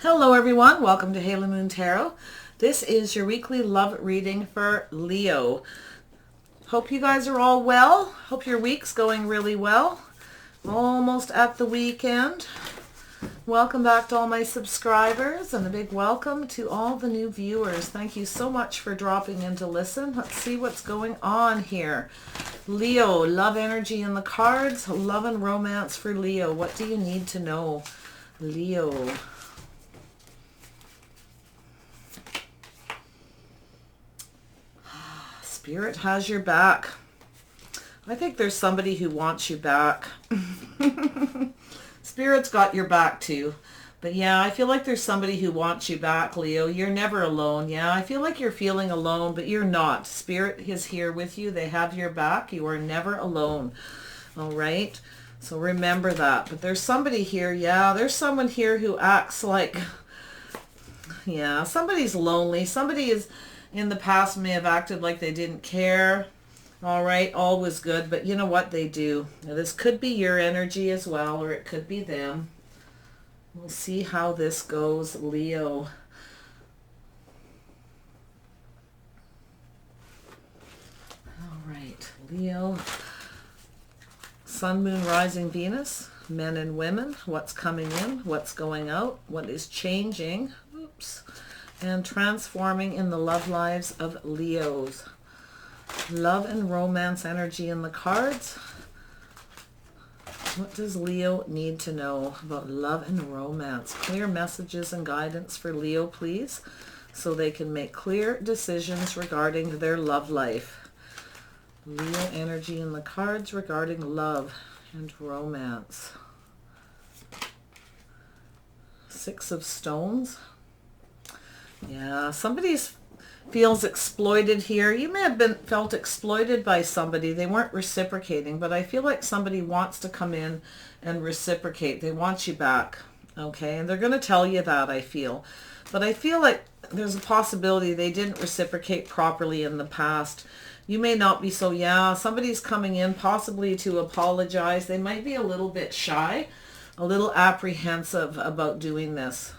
Hello everyone, welcome to Halo Moon Tarot. This is your weekly love reading for Leo. Hope you guys are all well. Hope your week's going really well. Almost at the weekend. Welcome back to all my subscribers and a big welcome to all the new viewers. Thank you so much for dropping in to listen. Let's see what's going on here. Leo, love energy in the cards, love and romance for Leo. What do you need to know, Leo? Spirit has your back. I think there's somebody who wants you back. Spirit's got your back too. But yeah, I feel like there's somebody who wants you back, Leo. You're never alone. Yeah, I feel like you're feeling alone, but you're not. Spirit is here with you. They have your back. You are never alone. All right? So remember that. But there's somebody here. Yeah, there's someone here who acts like, yeah, somebody's lonely. Somebody is in the past may have acted like they didn't care. All right, all was good, but you know what, they do. Now, this could be your energy as well, or it could be them. We'll see how this goes, Leo. All right, Leo. Sun, Moon, Rising, Venus. Men and women. What's coming in? What's going out? What is changing? Oops. And transforming in the love lives of Leos. Love and romance energy in the cards. What does Leo need to know about love and romance? Clear messages and guidance for Leo, please, so they can make clear decisions regarding their love life. Leo energy in the cards regarding love and romance. Six of Stones. Yeah, somebody feels exploited here. You may have felt exploited by somebody. They weren't reciprocating, but I feel like somebody wants to come in and reciprocate. They want you back, okay? And they're going to tell you that, I feel. But I feel like there's a possibility they didn't reciprocate properly in the past. You may not be so, yeah, somebody's coming in possibly to apologize. They might be a little bit shy, a little apprehensive about doing this.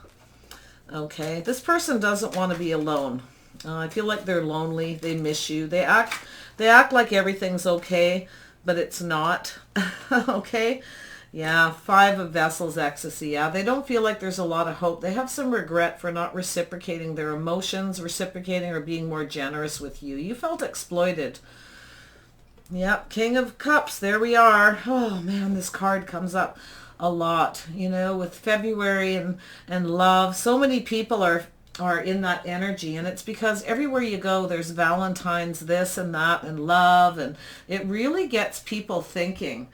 Okay, this person doesn't want to be alone. I feel like they're lonely. They miss you. They act like everything's okay, but it's not. Okay? Yeah, Five of Vessels, ecstasy. Yeah, they don't feel like there's a lot of hope. They have some regret for not reciprocating their emotions, reciprocating or being more generous with you. You felt exploited. Yep, King of Cups. There we are. Oh, man, this card comes up a lot, you know, with February and love. So many people are in that energy, and it's because everywhere you go there's Valentine's this and that and love, and it really gets people thinking.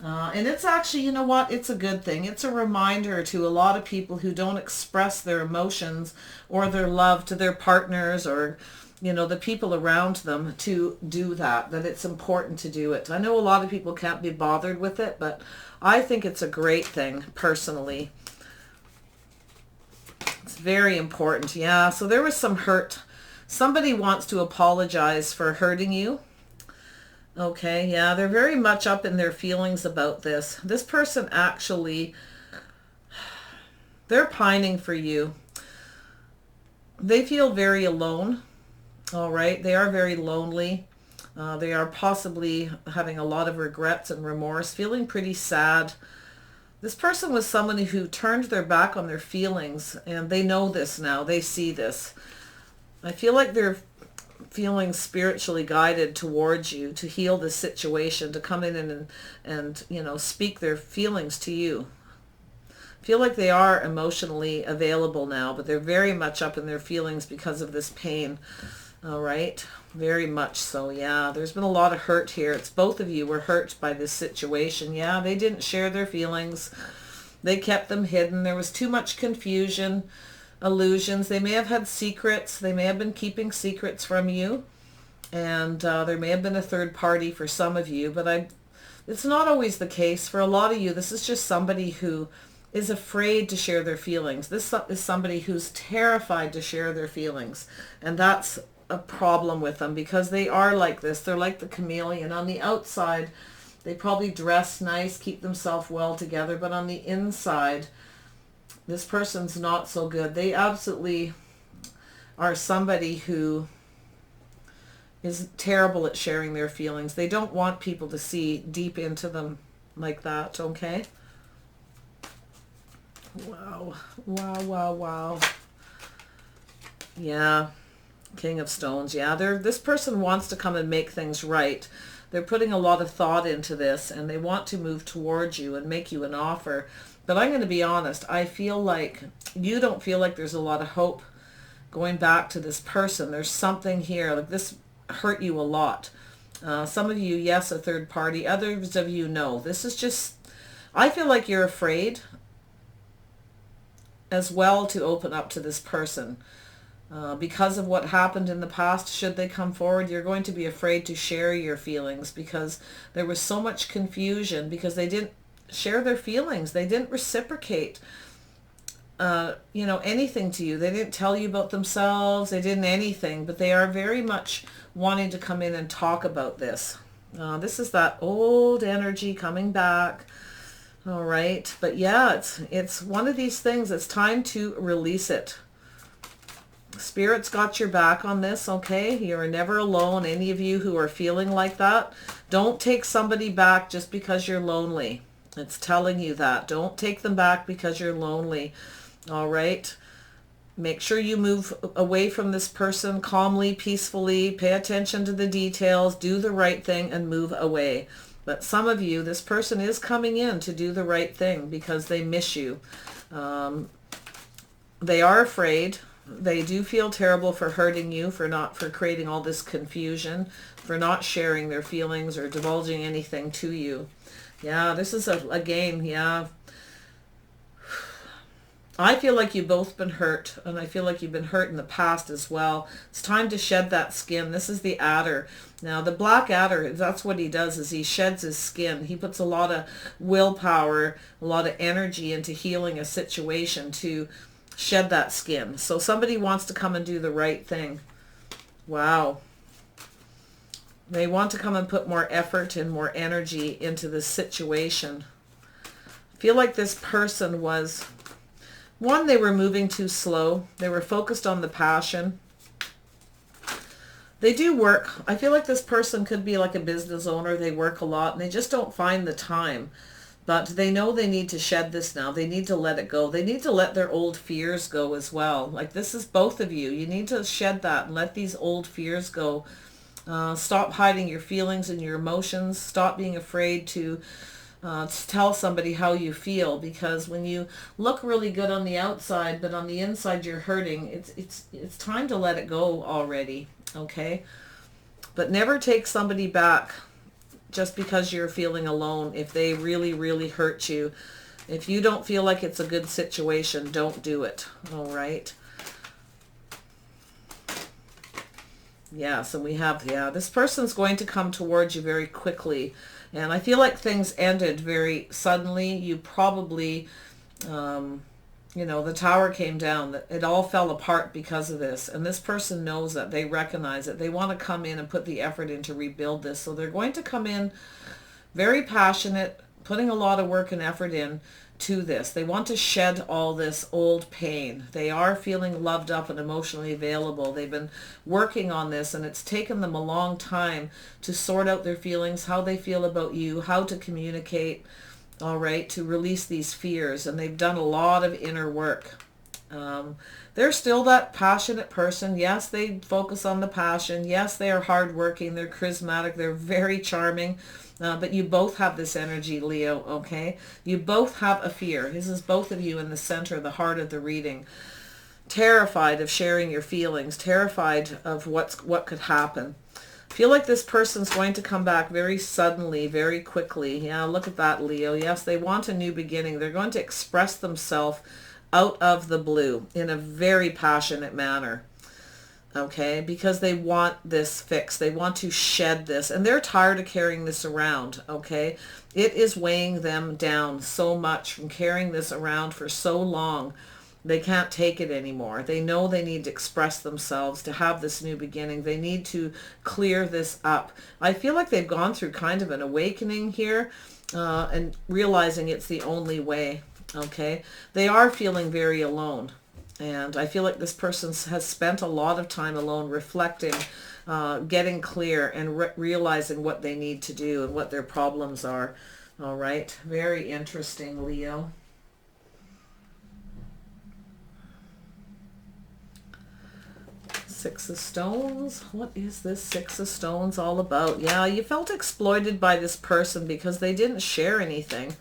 And it's actually, you know what, it's a good thing. It's a reminder to a lot of people who don't express their emotions or their love to their partners or, you know, the people around them to do that it's important to do it. I know a lot of people can't be bothered with it, but I think it's a great thing, personally. It's very important. Yeah, so there was some hurt. Somebody wants to apologize for hurting you. Okay, yeah, they're very much up in their feelings about this. This person actually, they're pining for you. They feel very alone. All right, they are very lonely. They are possibly having a lot of regrets and remorse, feeling pretty sad. This person was someone who turned their back on their feelings, and they know this now. They see this. I feel like they're feeling spiritually guided towards you to heal this situation, to come in and you know, speak their feelings to you. I feel like they are emotionally available now, but they're very much up in their feelings because of this pain. All right, very much so. Yeah, there's been a lot of hurt here. It's both of you were hurt by this situation. Yeah, they didn't share their feelings. They kept them hidden. There was too much confusion, illusions. They may have had secrets. They may have been keeping secrets from you. And there may have been a third party for some of you, but it's not always the case. For a lot of you, this is just somebody who is afraid to share their feelings. This is somebody who's terrified to share their feelings. And that's a problem with them, because they are like this. They're like the chameleon. On the outside, they probably dress nice, keep themselves well together, but on the inside, This person's not so good. They absolutely are somebody who is terrible at sharing their feelings. They don't want people to see deep into them like that, okay? Wow. Wow, wow, wow. Yeah. King of Stones. Yeah, this person wants to come and make things right. They're putting a lot of thought into this, and they want to move towards you and make you an offer. But I'm going to be honest. I feel like you don't feel like there's a lot of hope going back to this person. There's something here. Like this hurt you a lot. Some of you, yes, a third party. Others of you, no. This is just, I feel like you're afraid as well to open up to this person. Because of what happened in the past, should they come forward, you're going to be afraid to share your feelings because there was so much confusion because they didn't share their feelings. They didn't reciprocate, anything to you. They didn't tell you about themselves. They didn't anything, but they are very much wanting to come in and talk about this. This is that old energy coming back. All right. But yeah, it's one of these things. It's time to release it. Spirit's got your back on this, okay? You're never alone. Any of you who are feeling like that, don't take somebody back just because you're lonely. It's telling you that. Don't take them back because you're lonely, all right? Make sure you move away from this person calmly, peacefully. Pay attention to the details. Do the right thing and move away. But some of you, this person is coming in to do the right thing because they miss you. They are afraid. They do feel terrible for hurting you, for creating all this confusion, for not sharing their feelings or divulging anything to you. Yeah, this is a game, yeah. I feel like you've both been hurt, and I feel like you've been hurt in the past as well. It's time to shed that skin. This is the adder. Now, the black adder, that's what he does, is he sheds his skin. He puts a lot of willpower, a lot of energy into healing a situation to shed that skin. So somebody wants to come and do the right thing. Wow. They want to come and put more effort and more energy into this situation. I feel like this person was, one, they were moving too slow. They were focused on the passion. They do work. I feel like this person could be like a business owner. They work a lot and they just don't find the time. But they know they need to shed this now. They need to let it go. They need to let their old fears go as well. Like this is both of you. You need to shed that and let these old fears go. Stop hiding your feelings and your emotions. Stop being afraid to tell somebody how you feel, because when you look really good on the outside, but on the inside you're hurting, it's time to let it go already, okay? But never take somebody back just because you're feeling alone. If they really, really hurt you, if you don't feel like it's a good situation, don't do it, all right? Yeah, so we have, this person's going to come towards you very quickly. And I feel like things ended very suddenly. You probably, the tower came down. It all fell apart because of this. And this person knows that. They recognize it. They want to come in and put the effort in to rebuild this. So they're going to come in very passionate, putting a lot of work and effort in to this. They want to shed all this old pain. They are feeling loved up and emotionally available. They've been working on this, and it's taken them a long time to sort out their feelings, how they feel about you, how to communicate, all right, to release these fears. And they've done a lot of inner work. They're still that passionate person. Yes, they focus on the passion. Yes, they are hardworking. They're charismatic. They're very charming. But you both have this energy, Leo, okay? You both have a fear. This is both of you in the center, the heart of the reading. Terrified of sharing your feelings. Terrified of what could happen. Feel like this person's going to come back very suddenly, very quickly. Yeah, look at that, Leo. Yes, they want a new beginning. They're going to express themselves out of the blue in a very passionate manner. Okay, because they want this fixed. They want to shed this, and they're tired of carrying this around, okay? It is weighing them down so much from carrying this around for so long. They can't take it anymore. They know they need to express themselves to have this new beginning. They need to clear this up. I feel like they've gone through kind of an awakening here and realizing it's the only way. Okay, they are feeling very alone. And I feel like this person has spent a lot of time alone reflecting, getting clear, and realizing what they need to do and what their problems are. All right, very interesting, Leo. Six of Stones. What is this Six of Stones all about? Yeah, you felt exploited by this person because they didn't share anything.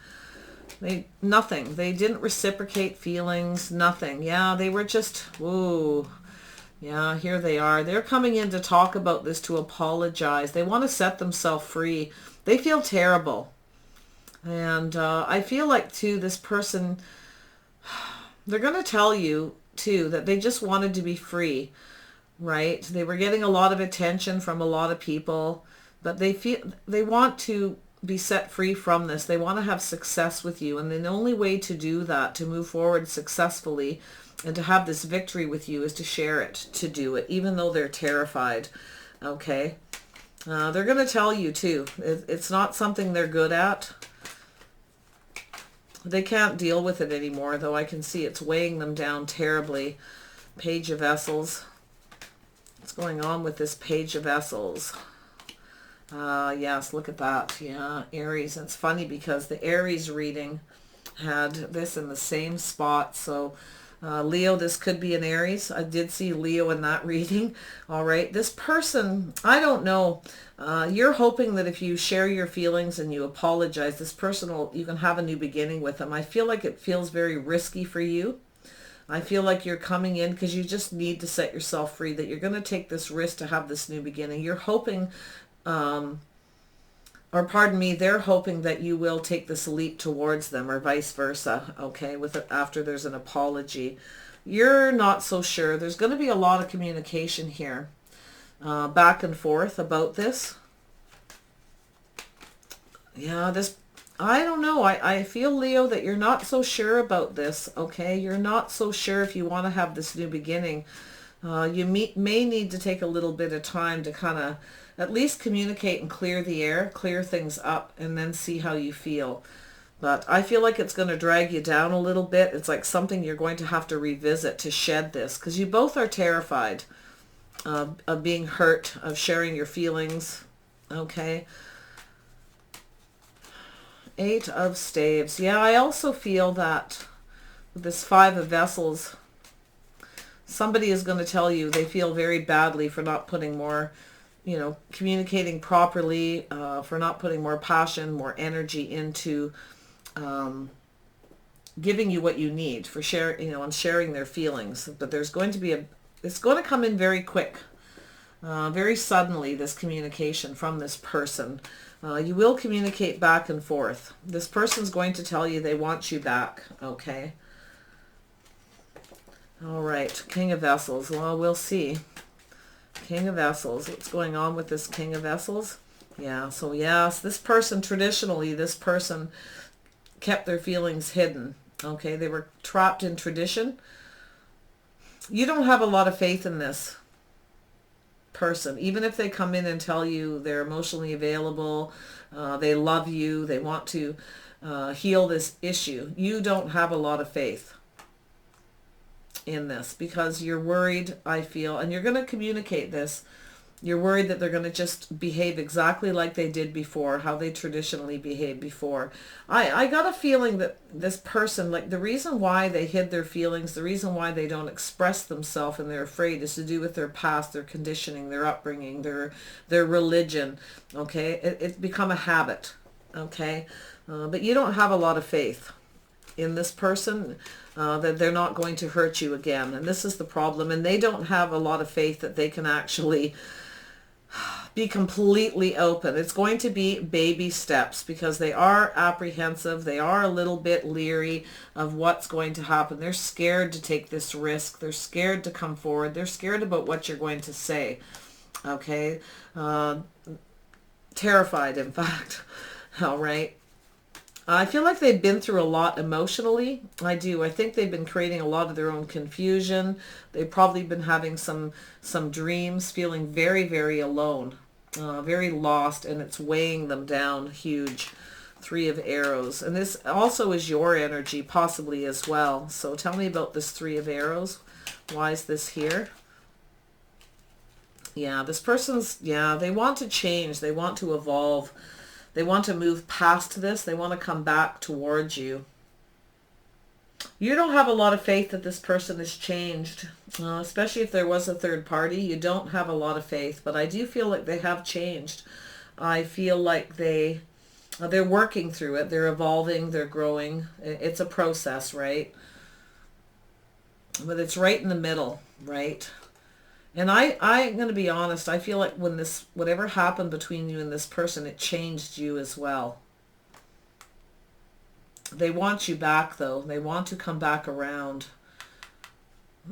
Nothing. They didn't reciprocate feelings, nothing. Yeah, they were just, ooh. Yeah, here they are. They're coming in to talk about this, to apologize. They want to set themselves free. They feel terrible. And I feel like, too, this person, they're going to tell you, too, that they just wanted to be free, right? They were getting a lot of attention from a lot of people, but they want to be set free from this. They want to have success with you. And the only way to do that, to move forward successfully and to have this victory with you, is to share it, to do it, even though they're terrified. Okay. They're going to tell you too. It's not something they're good at. They can't deal with it anymore, though. I can see it's weighing them down terribly. Page of Vessels. What's going on with this Page of Vessels? Yes, look at that. Yeah, Aries. It's funny because the Aries reading had this in the same spot. So Leo, this could be an Aries. I did see Leo in that reading. All right. This person, I don't know. You're hoping that if you share your feelings and you apologize, this person you can have a new beginning with them. I feel like it feels very risky for you. I feel like you're coming in because you just need to set yourself free, that you're going to take this risk to have this new beginning. You're hoping, or pardon me, they're hoping that you will take this leap towards them, or vice versa, okay, after there's an apology. You're not so sure. There's going to be a lot of communication here, back and forth about this. Yeah, I don't know. I feel, Leo, that you're not so sure about this, okay? You're not so sure if you want to have this new beginning. You may need to take a little bit of time to kind of at least communicate and clear the air, clear things up, and then see how you feel. But I feel like it's going to drag you down a little bit. It's like something you're going to have to revisit to shed this, because you both are terrified of being hurt, of sharing your feelings, okay? Eight of Staves. Yeah, I also feel that with this Five of Vessels, somebody is going to tell you they feel very badly for not putting more, communicating properly, for not putting more passion, more energy into giving you what you need, for and sharing their feelings. But there's going to be it's going to come in very quick, very suddenly, this communication from this person. You will communicate back and forth. This person's going to tell you they want you back, okay? All right, King of Vessels. Well, we'll see. King of Vessels. What's going on with this King of Vessels? Yeah, so yes, traditionally, this person kept their feelings hidden, okay? They were trapped in tradition. You don't have a lot of faith in this person, even if they come in and tell you they're emotionally available, they love you, they want to heal this issue. You don't have a lot of faith in this because you're worried, I feel, and you're going to communicate this. You're worried that they're going to just behave exactly like they did before, how they traditionally behaved before. I got a feeling that this person, like the reason why they hid their feelings, the reason why they don't express themselves and they're afraid, is to do with their past, their conditioning, their upbringing, their religion, okay? It's become a habit, okay? But you don't have a lot of faith in this person, that they're not going to hurt you again. And this is the problem. And they don't have a lot of faith that they can actually be completely open. It's going to be baby steps because they are apprehensive. They are a little bit leery of what's going to happen. They're scared to take this risk. They're scared to come forward. They're scared about what you're going to say. Okay? Terrified, in fact. All right? I feel like they've been through a lot emotionally. I do. I think they've been creating a lot of their own confusion. They've probably been having some dreams, feeling very, very alone, very lost, and it's weighing them down huge. Three of Arrows. And this also is your energy, possibly as well. So tell me about this Three of Arrows. Why is this here? Yeah, this person's, yeah, they want to change. They want to evolve. They want to move past this. They want to come back towards you. You don't have a lot of faith that this person has changed, especially if there was a third party. You don't have a lot of faith, but I do feel like they have changed. I feel like they're working through it. They're evolving. They're growing. It's a process, right? But it's right in the middle, right? And I'm going to be honest. I feel like when whatever happened between you and this person, it changed you as well. They want you back, though. They want to come back around.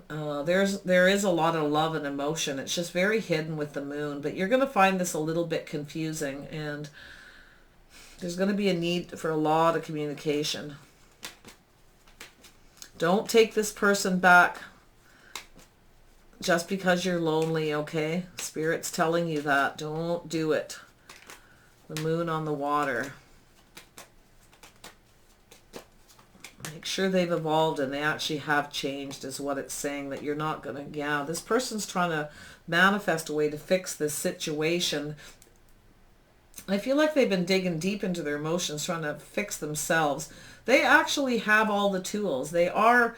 There is a lot of love and emotion. It's just very hidden with the moon. But you're going to find this a little bit confusing. And there's going to be a need for a lot of communication. Don't take this person back just because you're lonely, okay? Spirit's telling you that. Don't do it. The moon on the water. Make sure they've evolved and they actually have changed is what it's saying, that you're not going to, yeah, this person's trying to manifest a way to fix this situation. I feel like they've been digging deep into their emotions, trying to fix themselves. They actually have all the tools. They are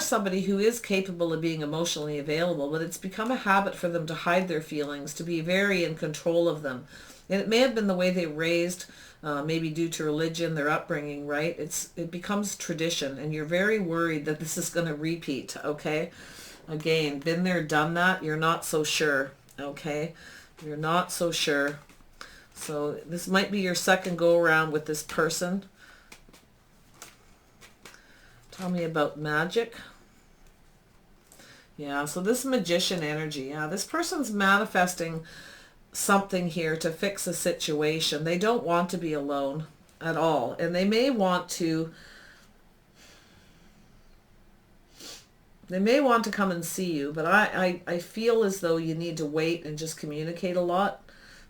somebody who is capable of being emotionally available, but it's become a habit for them to hide their feelings, to be very in control of them. And it may have been the way they raised, maybe due to religion, their upbringing, right? It becomes tradition, and you're very worried that this is going to repeat, okay? Again, been there, done that. You're not so sure, okay? You're not so sure. So this might be your second go around with this person. Tell me about magic. Yeah, so this magician energy. Yeah, this person's manifesting something here to fix a situation. They don't want to be alone at all. And they may want to come and see you, but I feel as though you need to wait and just communicate a lot.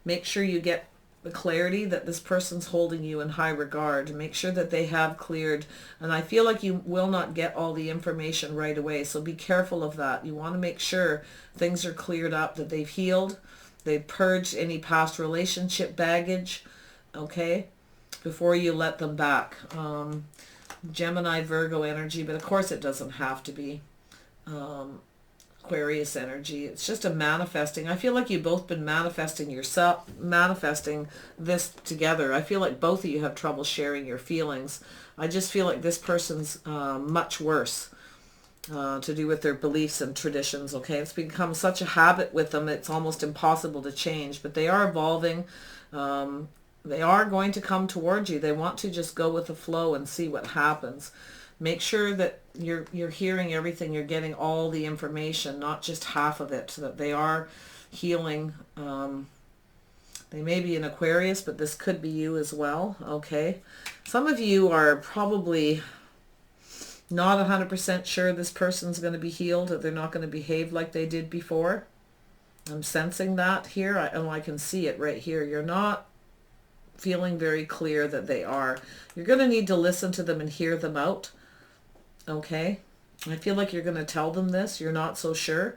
Make sure you get the clarity that this person's holding you in high regard. Make sure that they have cleared. And I feel like you will not get all the information right away. So be careful of that. You want to make sure things are cleared up, that they've healed, they've purged any past relationship baggage, okay, before you let them back. Gemini, Virgo energy, but of course it doesn't have to be. Aquarius energy. It's just a manifesting. I feel like you've both been manifesting yourself, manifesting this together. I feel like both of you have trouble sharing your feelings. I just feel like this person's much worse to do with their beliefs and traditions, okay? It's become such a habit with them, it's almost impossible to change, but they are evolving. They are going to come towards you. They want to just go with the flow and see what happens. Make sure that you're hearing everything, you're getting all the information, not just half of it, so that they are healing. They may be an Aquarius, but this could be you as well, okay? Some of you are probably not 100% sure this person's going to be healed, that they're not going to behave like they did before. I'm sensing that here. I can see it right here. You're not feeling very clear that they are. You're going to need to listen to them and hear them out. Okay, I feel like you're going to tell them this. You're not so sure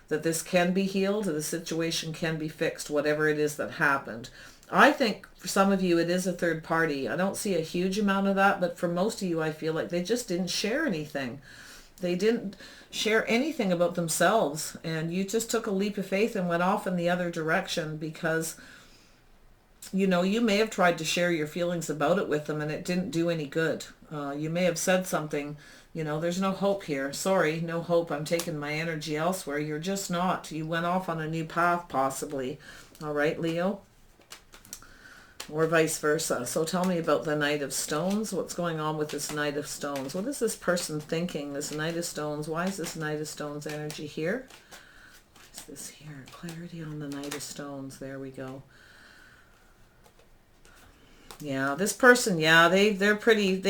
that this can be healed, that the situation can be fixed, whatever it is that happened. I think for some of you it is a third party. I don't see a huge amount of that, but for most of you I feel like they just didn't share anything. They didn't share anything about themselves, and you just took a leap of faith and went off in the other direction because, you know, you may have tried to share your feelings about it with them and it didn't do any good. You may have said something, you know, there's no hope here. Sorry, no hope. I'm taking my energy elsewhere. You're just not. You went off on a new path possibly. All right, Leo? Or vice versa. So tell me about the Knight of Stones. What's going on with this Knight of Stones? What is this person thinking? This Knight of Stones. Why is this Knight of Stones energy here? Why is this here? Clarity on the Knight of Stones. There we go. Yeah, this person, yeah, they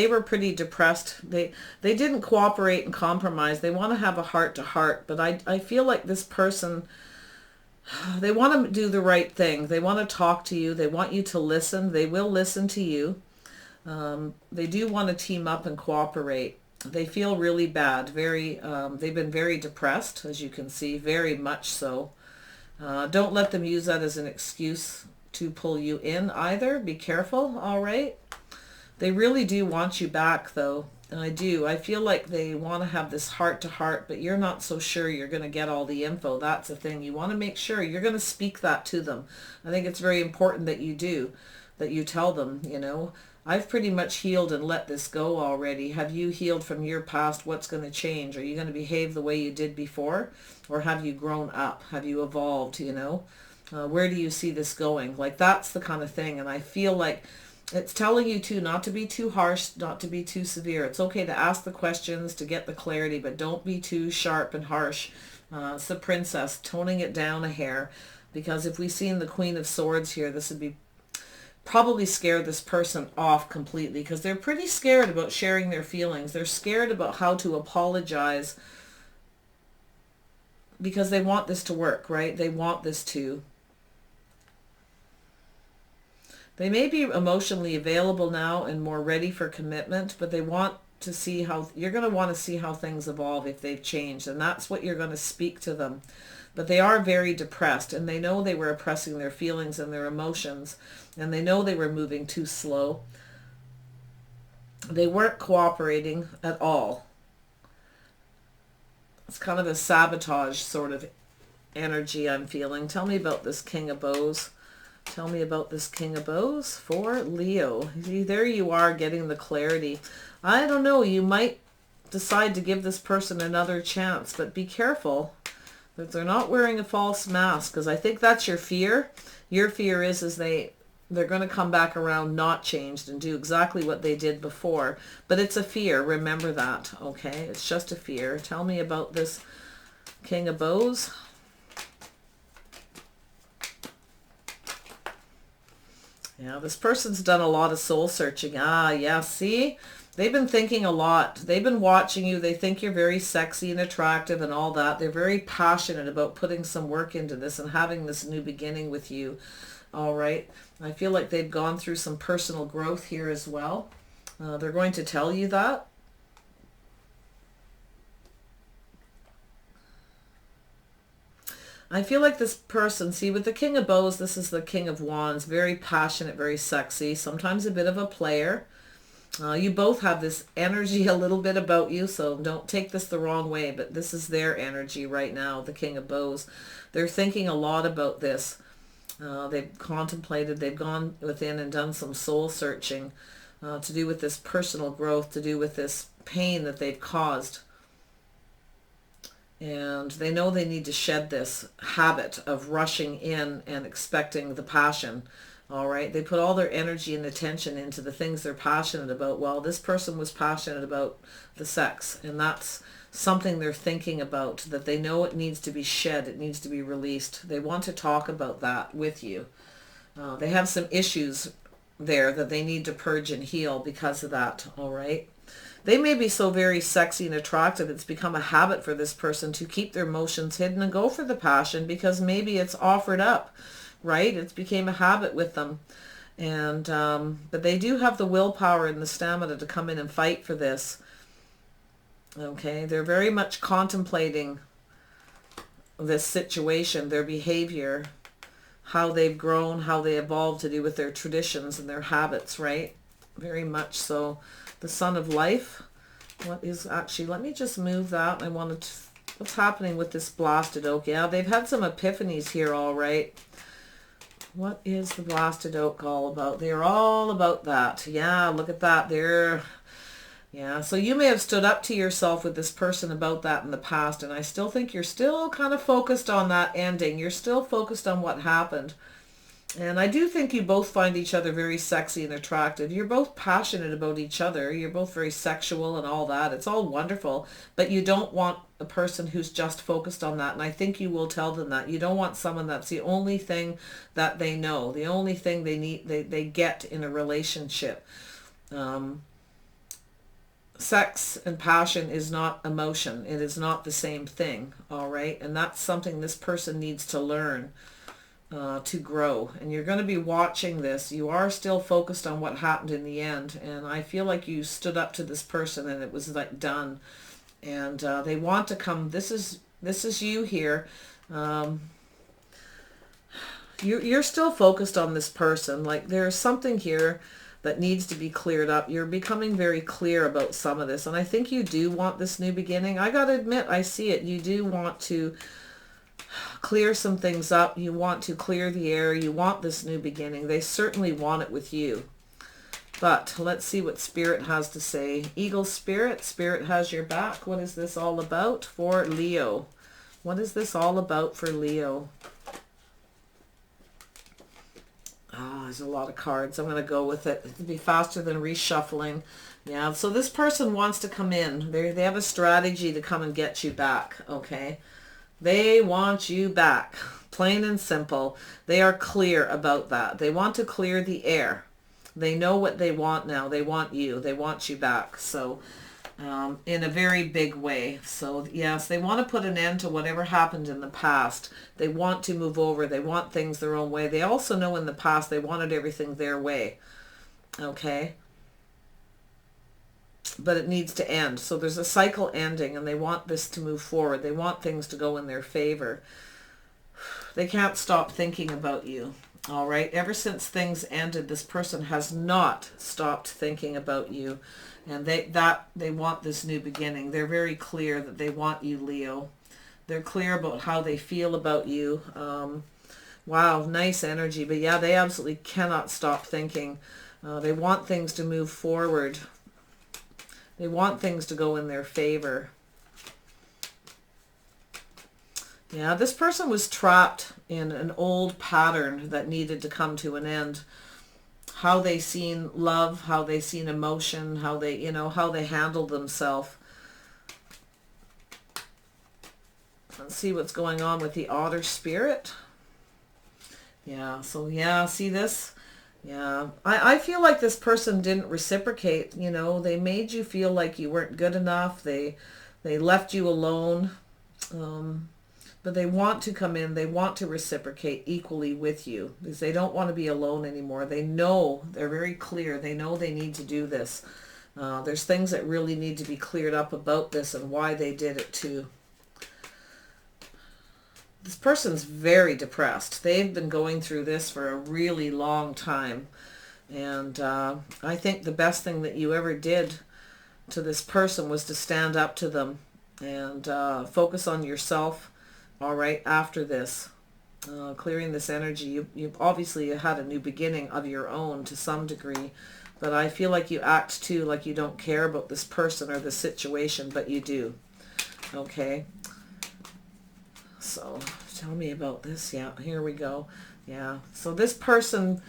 were pretty depressed. They didn't cooperate and compromise. They want to have a heart to heart, but I feel like this person They want to do the right thing. They want to talk to you. They want you to listen. They will listen to you. They do want to team up and cooperate. They feel really bad. They've been very depressed, as you can see, very much so. Don't let them use that as an excuse to pull you in either. Be careful, all right? They really do want you back, though. And I do. I feel like they want to have this heart-to-heart, but you're not so sure you're going to get all the info. That's the thing. You want to make sure you're going to speak that to them. I think it's very important that you do, that you tell them, you know. I've pretty much healed and let this go already. Have you healed from your past? What's going to change? Are you going to behave the way you did before? Or have you grown up? Have you evolved, you know? Where do you see this going? Like, that's the kind of thing. And I feel like it's telling you too not to be too harsh, not to be too severe. It's okay to ask the questions, to get the clarity, but don't be too sharp and harsh. It's the princess, toning it down a hair. Because if we seen the Queen of Swords here, this would be probably scare this person off completely, because they're pretty scared about sharing their feelings. They're scared about how to apologize because they want this to work, right? They want this to. They may be emotionally available now and more ready for commitment, but they want to see how, you're going to want to see how things evolve if they've changed. And that's what you're going to speak to them. But they are very depressed, and they know they were oppressing their feelings and their emotions, and they know they were moving too slow. They weren't cooperating at all. It's kind of a sabotage sort of energy I'm feeling. Tell me about this King of Bows. Tell me about this King of Bows for Leo. See, there you are getting the clarity. I don't know. You might decide to give this person another chance, but be careful that they're not wearing a false mask, because I think that's your fear. Your fear is they're going to come back around not changed and do exactly what they did before. But it's a fear. Remember that, okay? It's just a fear. Tell me about this King of Bows. Yeah, this person's done a lot of soul searching. Ah, yeah, see? They've been thinking a lot. They've been watching you. They think you're very sexy and attractive and all that. They're very passionate about putting some work into this and having this new beginning with you. All right. I feel like they've gone through some personal growth here as well. They're going to tell you that. I feel like this person, see, with the King of Bows, this is the King of Wands, very passionate, very sexy, sometimes a bit of a player. You both have this energy a little bit about you, so don't take this the wrong way, but this is their energy right now, the King of Bows. They're thinking a lot about this. They've contemplated, they've gone within and done some soul searching to do with this personal growth, to do with this pain that they've caused. And they know they need to shed this habit of rushing in and expecting the passion. All right. They put all their energy and attention into the things they're passionate about. Well, this person was passionate about the sex, and that's something they're thinking about, that they know it needs to be shed. It needs to be released. They want to talk about that with you. They have some issues there that they need to purge and heal because of that. All right. They may be so very sexy and attractive, it's become a habit for this person to keep their emotions hidden and go for the passion because maybe it's offered up, right? It's became a habit with them. And but they do have the willpower and the stamina to come in and fight for this. Okay, they're very much contemplating this situation, their behavior, how they've grown, how they evolved to do with their traditions and their habits, right? Very much so. The Sun of Life. What is actually, let me just move that. I wanted to, what's happening with this blasted oak? Yeah, they've had some epiphanies here, all right. What is the blasted oak all about? They're all about that. Yeah, look at that. Yeah, so you may have stood up to yourself with this person about that in the past, and I still think you're still kind of focused on that ending. You're still focused on what happened. And I do think you both find each other very sexy and attractive. You're both passionate about each other. You're both very sexual and all that. It's all wonderful. But you don't want a person who's just focused on that. And I think you will tell them that. You don't want someone that's the only thing that they know, the only thing they need, they get in a relationship. sex and passion is not emotion. It is not the same thing, all right? And that's something this person needs to learn to grow. And you're going to be watching this. You are still focused on what happened in the end. And I feel like you stood up to this person and it was like done. And they want to come. This is you here. You're still focused on this person. Like there's something here that needs to be cleared up. You're becoming very clear about some of this. And I think you do want this new beginning. I got to admit, I see it. You do want to clear some things up. You want to clear the air. You want this new beginning. They certainly want it with you. But let's see what Spirit has to say. Eagle Spirit, Spirit has your back. What is this all about for Leo? What is this all about for Leo? There's a lot of cards. I'm going to go with it. It'll be faster than reshuffling. Yeah, so this person wants to come in. They have a strategy to come and get you back, okay? They want you back, plain and simple. They are clear about that. They want to clear the air. They know what they want now. They want you. They want you back. So in a very big way. So yes, they want to put an end to whatever happened in the past. They want to move over. They want things their own way. They also know in the past they wanted everything their way. Okay? But it needs to end. So there's a cycle ending and they want this to move forward. They want things to go in their favor. They can't stop thinking about you. All right? Ever since things ended, this person has not stopped thinking about you. And they want this new beginning. They're very clear that they want you, Leo. They're clear about how they feel about you. Wow, nice energy. But yeah, they absolutely cannot stop thinking. They want things to move forward. They want things to go in their favor. Yeah, this person was trapped in an old pattern that needed to come to an end. How they seen love, how they seen emotion, how they, how they handled themselves. Let's see what's going on with the Otter Spirit. Yeah, so yeah, see this? Yeah, I feel like this person didn't reciprocate, they made you feel like you weren't good enough. They left you alone. But they want to come in. They want to reciprocate equally with you because they don't want to be alone anymore. They know, they're very clear. They know they need to do this. There's things that really need to be cleared up about this and why they did it too. This person's very depressed. They've been going through this for a really long time. And I think the best thing that you ever did to this person was to stand up to them and focus on yourself. All right, after this, clearing this energy, you've obviously had a new beginning of your own to some degree, but I feel like you act too like you don't care about this person or the situation, but you do. Okay, so tell me about this. Yeah, here we go. Yeah, so this person,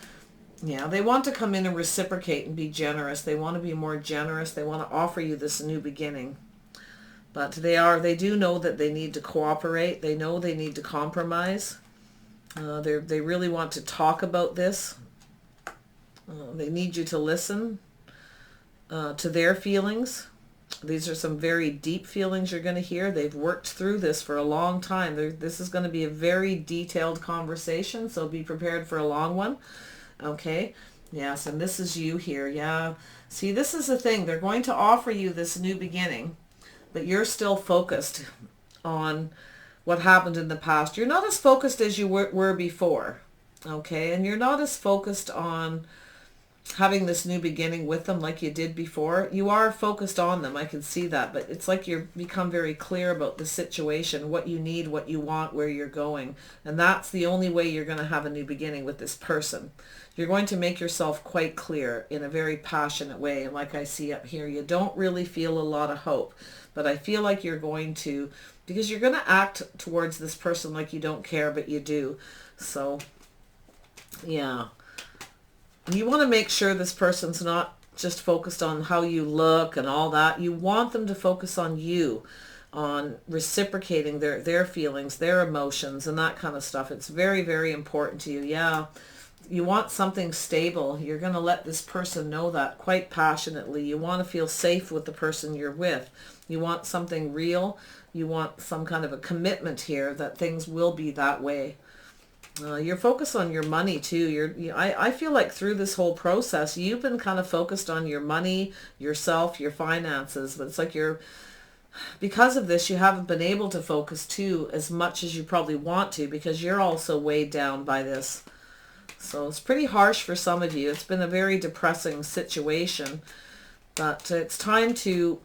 yeah, they want to come in and reciprocate and be generous. They want to be more generous. They want to offer you this new beginning. But they do know that they need to cooperate. They know they need to compromise. They really want to talk about this. They need you to listen to their feelings. These are some very deep feelings you're going to hear. They've worked through this for a long time. This is going to be a very detailed conversation, so be prepared for a long one. Okay? Yes, and this is you here. Yeah. See, this is the thing. They're going to offer you this new beginning. But you're still focused on what happened in the past. You're not as focused as you were before, okay? And you're not as focused on having this new beginning with them like you did before. You are focused on them, I can see that, but it's like you've become very clear about the situation, what you need, what you want, where you're going. And that's the only way you're going to have a new beginning with this person. You're going to make yourself quite clear in a very passionate way. And like I see up here, you don't really feel a lot of hope. But I feel like you're going to, because you're going to act towards this person like you don't care, but you do. So, yeah. You want to make sure this person's not just focused on how you look and all that. You want them to focus on you, on reciprocating their feelings, their emotions, and that kind of stuff. It's very, very important to you. Yeah. you want something stable. You're going to let this person know that quite passionately. You want to feel safe with the person you're with. You want something real. You want some kind of a commitment here that things will be that way. You're focused on your money too. I feel like through this whole process, you've been kind of focused on your money, yourself, your finances. But it's like because of this, you haven't been able to focus too as much as you probably want to, because you're also weighed down by this. So it's pretty harsh for some of you. It's been a very depressing situation, but it's time to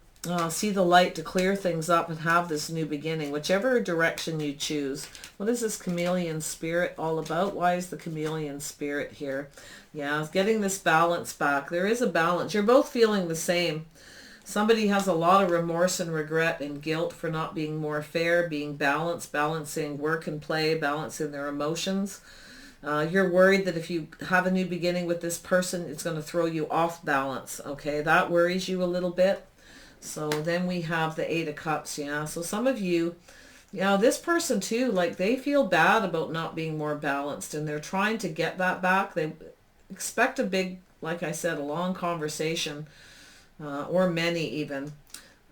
see the light, to clear things up and have this new beginning, whichever direction you choose. What is this chameleon spirit all about? Why is the chameleon spirit here? Yeah, getting this balance back. There is a balance. You're both feeling the same. Somebody has a lot of remorse and regret and guilt for not being more fair, being balanced, balancing work and play, balancing their emotions. You're worried that if you have a new beginning with this person, it's going to throw you off balance. Okay, that worries you a little bit. So then we have the Eight of Cups. Yeah, so some of you, this person too, like they feel bad about not being more balanced, and they're trying to get that back. They expect a big, like I said, a long conversation, or many even.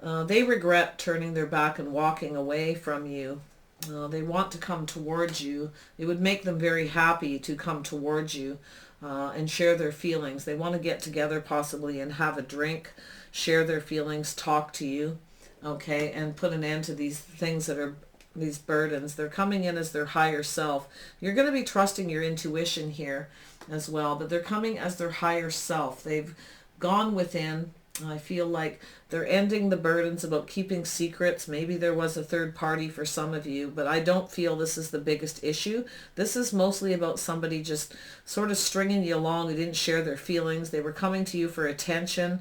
They regret turning their back and walking away from you. They want to come towards you. It would make them very happy to come towards you and share their feelings. They want to get together possibly and have a drink, share their feelings, talk to you, okay, and put an end to these things that are these burdens. They're coming in as their higher self. You're going to be trusting your intuition here as well, but they're coming as their higher self. They've gone within. I feel like they're ending the burdens about keeping secrets. Maybe there was a third party for some of you, but I don't feel this is the biggest issue. This is mostly about somebody just sort of stringing you along who didn't share their feelings. They were coming to you for attention.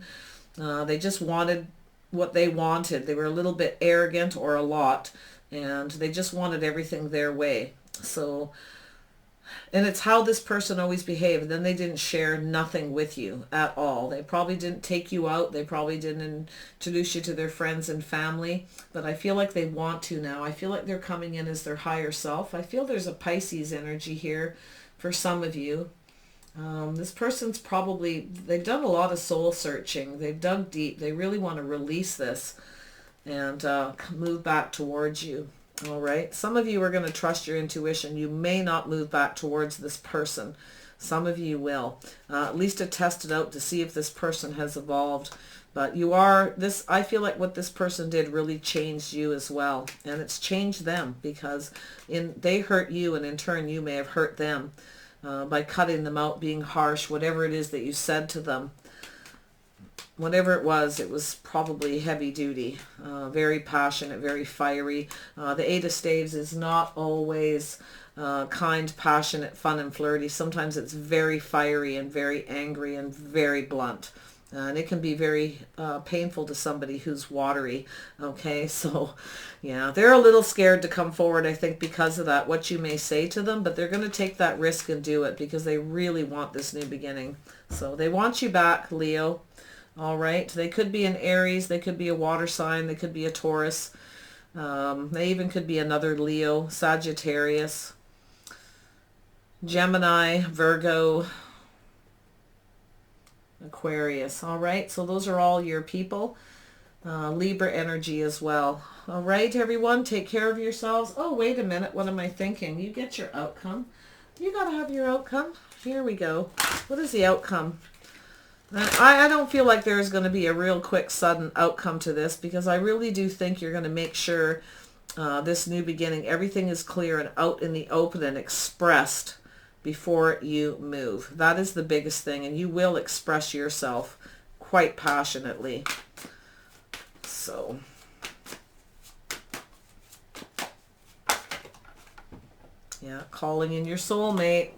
They just wanted what they wanted. They were a little bit arrogant, or a lot, and they just wanted everything their way. So, and it's how this person always behaved. Then they didn't share nothing with you at all. They probably didn't take you out. They probably didn't introduce you to their friends and family. But I feel like they want to now. I feel like they're coming in as their higher self. I feel there's a Pisces energy here for some of you. This person's probably, they've done a lot of soul searching. They've dug deep. They really want to release this and move back towards you. All right. Some of you are going to trust your intuition. You may not move back towards this person. Some of you will. At least to test it out to see if this person has evolved. But you are, I feel like what this person did really changed you as well. And it's changed them because they hurt you, and in turn you may have hurt them. By cutting them out, being harsh, whatever it is that you said to them. Whatever it was probably heavy duty, very passionate, very fiery. The Eight of Staves is not always kind, passionate, fun, and flirty. Sometimes it's very fiery and very angry and very blunt. And it can be very painful to somebody who's watery. Okay, so yeah, they're a little scared to come forward, I think, because of that, what you may say to them. But they're going to take that risk and do it because they really want this new beginning. So they want you back, Leo. All right, they could be an Aries. They could be a water sign. They could be a Taurus. They even could be another Leo, Sagittarius, Gemini, Virgo, Aquarius. All right, so those are all your people. Libra energy as well. All right, everyone, take care of yourselves. Oh, wait a minute. What am I thinking? You get your outcome. You got to have your outcome. Here we go. What is the outcome? I don't feel like there's going to be a real quick, sudden outcome to this, because I really do think you're going to make sure this new beginning, everything is clear and out in the open and expressed before you move. That is the biggest thing, and you will express yourself quite passionately. So, yeah, calling in your soulmate.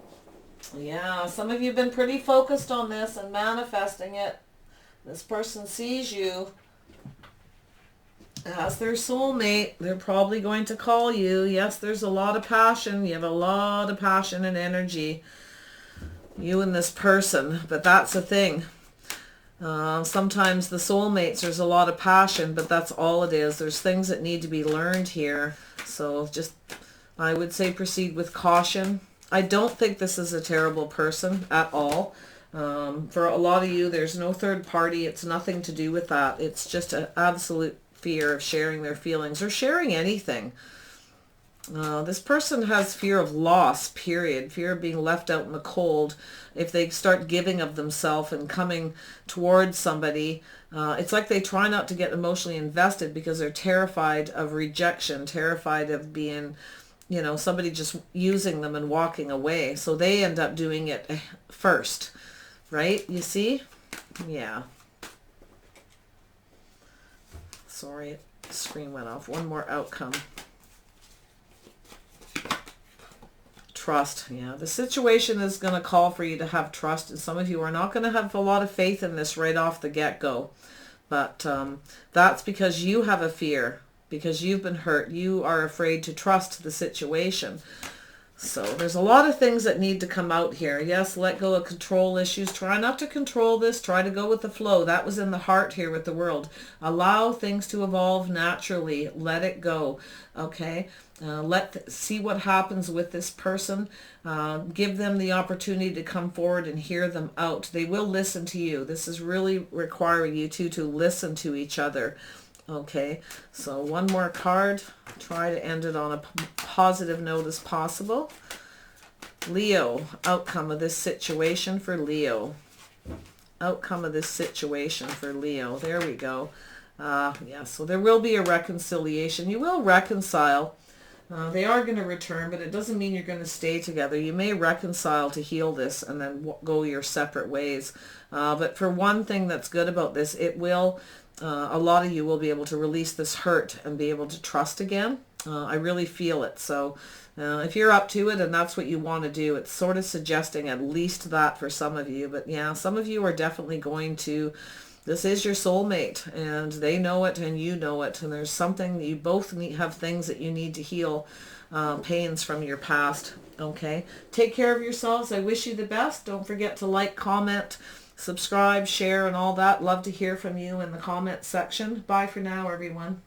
Yeah, some of you have been pretty focused on this and manifesting it. This person sees you as their soulmate. They're probably going to call you. Yes, there's a lot of passion. You have a lot of passion and energy, you and this person. But that's the thing. Sometimes the soulmates, there's a lot of passion, but that's all it is. There's things that need to be learned here. So just, I would say, proceed with caution. I don't think this is a terrible person at all. For a lot of you, there's no third party. It's nothing to do with that. It's just an absolute fear of sharing their feelings or sharing anything. This person has fear of loss, period. Fear of being left out in the cold. If they start giving of themselves and coming towards somebody, it's like they try not to get emotionally invested because they're terrified of rejection, terrified of being, somebody just using them and walking away. So they end up doing it first, right? You see? Yeah. Sorry, the screen went off. One more outcome. Trust. Yeah, the situation is going to call for you to have trust, and some of you are not going to have a lot of faith in this right off the get-go. But that's because you have a fear, because you've been hurt. You are afraid to trust the situation. So there's a lot of things that need to come out here. Yes, let go of control issues. Try not to control this. Try to go with the flow. That was in the heart here with the world. Allow things to evolve naturally. Let it go. Okay? See what happens with this person. Give them the opportunity to come forward and hear them out. They will listen to you. This is really requiring you two to listen to each other. Okay, so one more card. Try to end it on a positive note as possible. Leo, outcome of this situation for Leo. Outcome of this situation for Leo. There we go. Yeah, so there will be a reconciliation. You will reconcile. They are going to return, but it doesn't mean you're going to stay together. You may reconcile to heal this and then go your separate ways. But for one thing that's good about this, it will... a lot of you will be able to release this hurt and be able to trust again. I really feel it. So if you're up to it and that's what you want to do, it's sort of suggesting at least that for some of you. But yeah, some of you are definitely going to, this is your soulmate and they know it and you know it. And there's something, you both have things that you need to heal, pains from your past. Okay. Take care of yourselves. I wish you the best. Don't forget to like, comment, subscribe, share, and all that. Love to hear from you in the comment section. Bye for now, everyone.